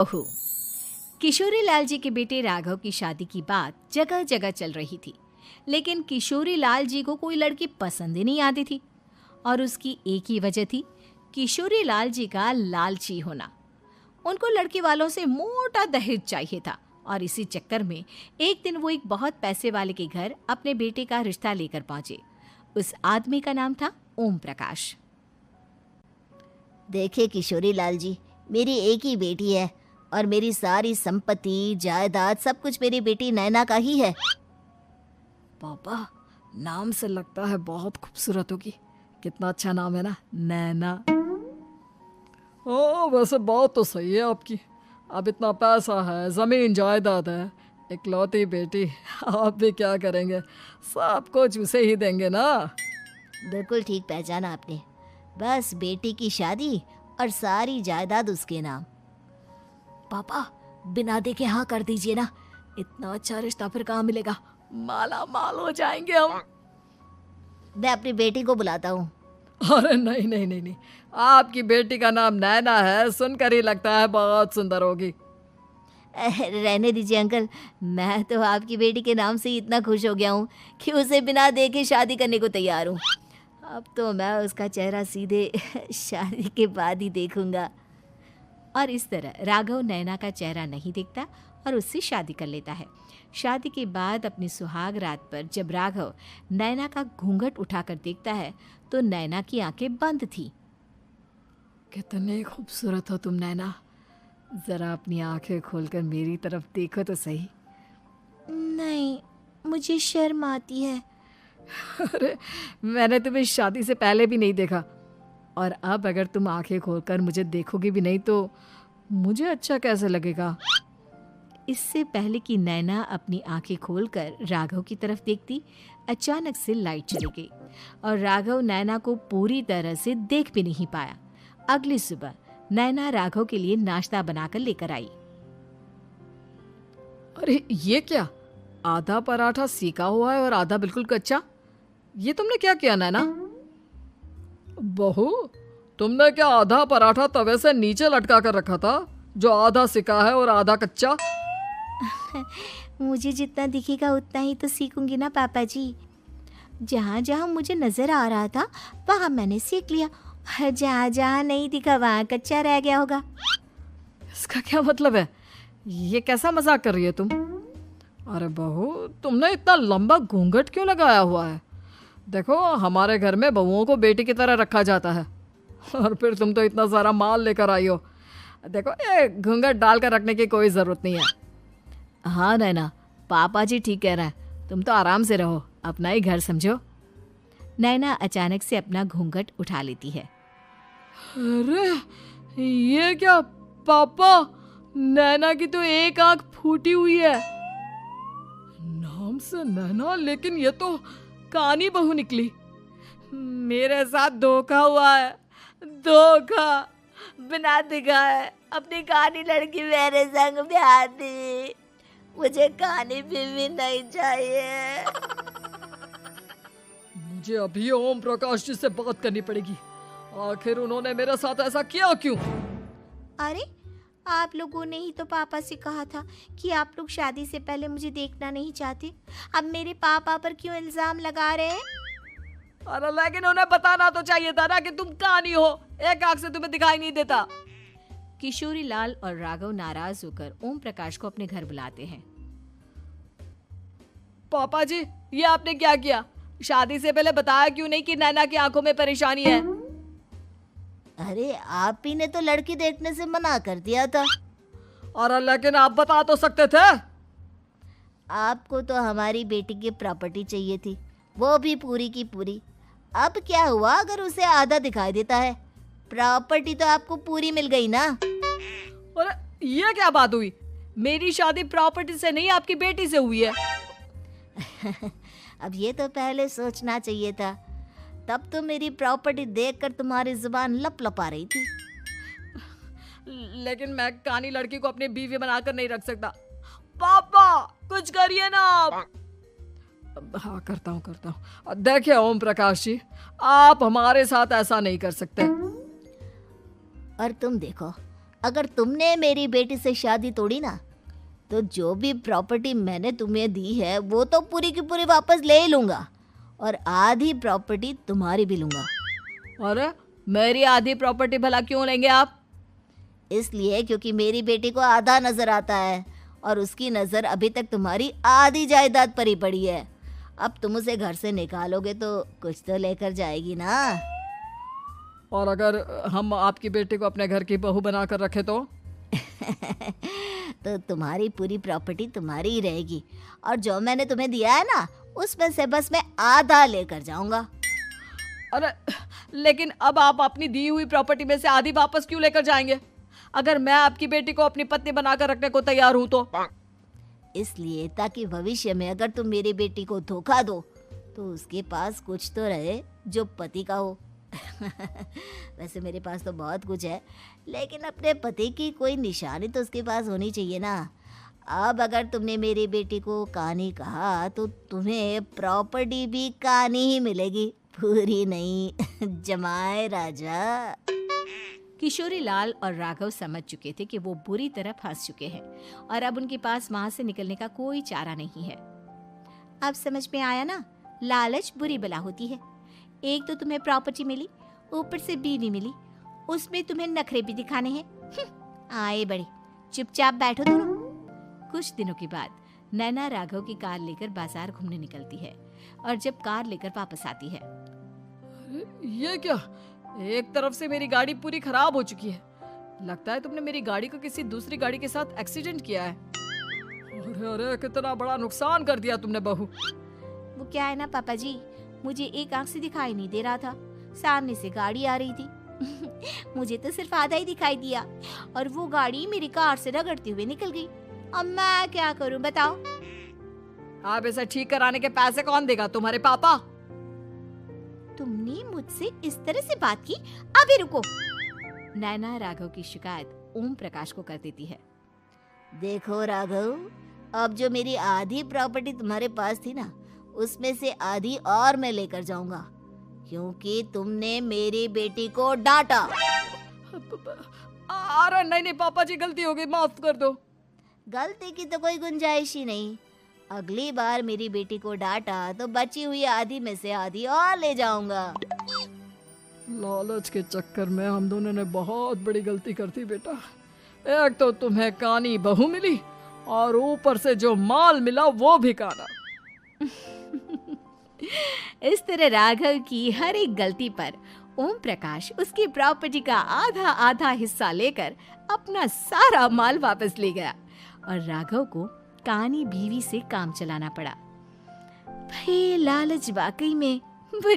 ओहो। किशोरी लाल जी के बेटे राघव की शादी की बात जगह जगह चल रही थी, लेकिन किशोरी लाल जी को कोई लड़की पसंद ही नहीं आती थी। और उसकी एक ही वजह थी, किशोरी लाल जी का लालची होना। उनको लड़की वालों से मोटा दहेज चाहिए था और इसी चक्कर में एक दिन वो एक बहुत पैसे वाले के घर अपने बेटे का रिश्ता लेकर पहुंचे। उस आदमी का नाम था ओम प्रकाश। देखिए किशोरी लाल जी, मेरी एक ही बेटी है और मेरी सारी संपत्ति जायदाद सब कुछ मेरी बेटी नैना का ही है। पापा, नाम से लगता है बहुत खूबसूरत होगी। कितना अच्छा नाम है ना, नैना। ओ, वैसे बात तो सही है आपकी। अब इतना पैसा है, जमीन जायदाद है, इकलौती बेटी, आप भी क्या करेंगे? सब कुछ उसे ही देंगे ना। बिल्कुल ठीक पहचाना आपने। बस बेटी की शादी और सारी जायदाद उसके नाम। पापा, बिना देखे हाँ कर दीजिए ना। इतना अच्छा रिश्ता फिर कहाँ मिलेगा? माला माल हो जाएंगे हम। मैं अपनी बेटी को बुलाता हूँ। अरे नहीं नहीं नहीं नहीं, आपकी बेटी का नाम नैना है, सुनकर ही लगता है बहुत सुंदर होगी। रहने दीजिए अंकल, मैं तो आपकी बेटी के नाम से ही इतना खुश हो गया हूँ कि उसे बिना देखे शादी करने को तैयार हूँ। अब तो मैं उसका चेहरा सीधे शादी के बाद ही देखूंगा। और इस तरह राघव नैना का चेहरा नहीं देखता और उससे शादी कर लेता है। शादी के बाद अपनी सुहाग रात पर जब राघव नैना का घूंघट उठाकर देखता है तो नैना की आंखें बंद थी। कितने खूबसूरत हो तुम नैना, जरा अपनी आंखें खोलकर मेरी तरफ देखो तो सही। नहीं, मुझे शर्म आती है। अरे, मैंने तुम्हें शादी से पहले भी नहीं देखा, और अब अगर तुम आंखें खोलकर मुझे देखोगी भी नहीं तो मुझे अच्छा कैसे लगेगा? इससे पहले कि नैना अपनी आंखें खोलकर राघव की तरफ देखती, अचानक से लाइट चली गई और राघव नैना को पूरी तरह से देख भी नहीं पाया। अगली सुबह नैना राघव के लिए नाश्ता बनाकर लेकर आई। अरे ये क्या, आधा पराठा सेका हुआ है और आधा बिल्कुल कच्चा। ये तुमने क्या किया नैना? बहू, तुमने क्या आधा पराठा तवे से नीचे लटका कर रखा था, जो आधा सिका है और आधा कच्चा? मुझे जितना दिखेगा उतना ही तो सीखूंगी ना पापा जी। जहाँ जहाँ मुझे नजर आ रहा था वहाँ मैंने सीख लिया, जहाँ जहाँ नहीं दिखा वहाँ कच्चा रह गया होगा। इसका क्या मतलब है? ये कैसा मजाक कर रही है तुम? अरे बहू, तुमने इतना लंबा घूंघट क्यों लगाया हुआ है? देखो, हमारे घर में बहुओं को बेटी की तरह रखा जाता है, और फिर तुम तो इतना सारा माल लेकर आई हो। देखो, ये घूंघट डालकर रखने की कोई ज़रूरत नहीं है। हाँ नैना, पापा जी ठीक कह रहे हैं, तुम तो आराम से रहो, अपना ही घर समझो। नैना अचानक से अपना घूंघट उठा लेती है। अरे ये क्या पापा, नैना की तो एक आंख फूटी हुई है। नाम से नैना, लेकिन ये तो कानी बहू निकली। मेरे साथ धोखा हुआ है, धोखा। बिना दिखाए अपनी कहानी लड़की मेरे संग ब्याह दी। मुझे कहानी भी नहीं चाहिए। मुझे अभी ओम प्रकाश जी से बात करनी पड़ेगी। आखिर उन्होंने मेरे साथ ऐसा किया क्यों? अरे, आप लोगों ने ही तो पापा से कहा था कि आप लोग शादी से पहले मुझे देखना नहीं चाहते। अब मेरे पापा पर क्यों इल्जाम लगा रहे हैं? अरे लेकिन उन्हें बताना तो चाहिए था ना कि तुम कहानी हो, एक आंख से तुम्हें दिखाई नहीं देता। किशोरी लाल और राघव नाराज होकर ओम प्रकाश को अपने घर बुलाते हैं। पापा जी, ये आपने क्या किया? शादी से पहले बताया क्यों नहीं कि नैना की आंखों में परेशानी है? अरे, आप ही ने तो लड़की देखने से मना कर दिया था। अरे लेकिन आप बता तो सकते थे। आपको तो हमारी बेटी की प्रॉपर्टी चाहिए थी, वो भी पूरी की पूरी। अब क्या हुआ अगर उसे आधा दिखाई देता है? प्रॉपर्टी तो आपको पूरी मिल गई ना। अरे ये क्या बात हुई? मेरी शादी प्रॉपर्टी से नहीं, आपकी बेटी से हुई है। अब ये तो पहले सोचना चाहिए था, तब तो मेरी प्रॉपर्टी देखकर तुम्हारी जुबान लप लपा रही थी। लेकिन मैं कानी लड़की को अपनी बीवी बनाकर नहीं रख सकता। पापा, कुछ करिए ना आप। हाँ, करता हूँ। देखिए ओम प्रकाश जी, आप हमारे साथ ऐसा नहीं कर सकते। और तुम देखो, अगर तुमने मेरी बेटी से शादी तोड़ी ना, तो जो भी प्रॉपर्टी मैंने तुम्हें दी है वो तो पूरी की पूरी वापस ले ही लूँगा, और आधी प्रॉपर्टी तुम्हारी भी लूँगा। अरे मेरी आधी प्रॉपर्टी भला क्यों लेंगे आप? इसलिए क्योंकि मेरी बेटी को आधा नज़र आता है और उसकी नज़र अभी तक तुम्हारी आधी जायदाद पर ही पड़ी है। अब तुम उसे घर से निकालोगे तो कुछ तो लेकर जाएगी ना। और अगर हम आपकी बेटी को अपने घर की बहू बना कर रखे तो? तो तुम्हारी पूरी प्रॉपर्टी तुम्हारी ही रहेगी, और जो मैंने तुम्हें दिया है ना, उसमें से बस मैं आधा लेकर जाऊंगा। अरे लेकिन अब आप अपनी दी हुई प्रॉपर्टी में से आधी वापस क्यों लेकर जाएंगे? अगर मैं आपकी बेटी को अपनी पत्नी बनाकर रखने को तैयार हूं तो? इसलिए ताकि भविष्य में अगर तुम मेरी बेटी को धोखा दो तो उसके पास कुछ तो रहे जो पति का हो। वैसे मेरे पास तो बहुत कुछ है, लेकिन अपने पति की कोई निशानी तो उसके पास होनी चाहिए ना। अब अगर तुमने मेरी बेटी को कानी कहा तो तुम्हें प्रॉपर्टी भी कानी ही मिलेगी, पूरी नहीं। जमाए राजा। किशोरी लाल और राघव समझ चुके थे कि वो बुरी तरह फंस चुके हैं और अब उनके पास वहां से निकलने का कोई चारा नहीं है। अब समझ में आया ना, लालच बुरी बला होती है। एक तो तुम्हें प्रॉपर्टी मिली, ऊपर से बीवी मिली, उसमें तुम्हें नखरे भी दिखाने हैं। आए बड़े, चुपचाप बैठो दोनों। कुछ दिनों के बाद नैना राघव की कार लेकर बाजार घूमने निकलती है और जब कार लेकर वापस आती है, ये क्या? एक तरफ से मेरी गाड़ी पूरी खराब हो चुकी है। लगता है तुमने मेरी गाड़ी को किसी दूसरी गाड़ी के साथ एक्सीडेंट किया है। अरे अरे कितना बड़ा नुकसान कर दिया तुमने बहू। वो क्या है ना पापा जी, मुझे एक आंख से दिखाई नहीं दे रहा था, सामने से गाड़ी आ रही थी। मुझे तो सिर्फ आधा ही दिखाई दिया और वो गाड़ी मेरी कार से रगड़ते हुए निकल गई। अब मैं क्या करूं बताओ? आप इसे ठीक कराने के पैसे कौन देगा? तुम्हारे पापा। तुमने मुझसे इस तरह से बात की? अभी रुको। नैना राघव की शिकायत ओम प्रकाश को कर देती है। देखो राघव, अब जो मेरी आधी प्रॉपर्टी तुम्हारे पास थी ना, उसमें से आधी और मैं लेकर जाऊंगा, क्योंकि तुमने मेरी बेटी को डांटा। अरे नहीं नहीं पापा जी, गलती हो गई, माफ कर दो। गलती की तो कोई गुंजाइश ही नहीं। अगली बार मेरी बेटी को डांटा तो बची हुई आधी में से आधी और ले जाऊंगा। लालच के चक्कर में हम दोनों ने बहुत बड़ी गलती कर दी बेटा। एक तो तुम्हें कानी बहू मिली और ऊपर से जो माल मिला वो भी काना। इस तरह राघव की हर एक गलती पर ओम प्रकाश उसकी प्रॉपर्टी का आधा आधा हिस्सा लेकर अपना सारा माल वापस ले गया और राघव को कानी बीवी से काम चलाना पड़ा। भाई लालच वाकई में बुरी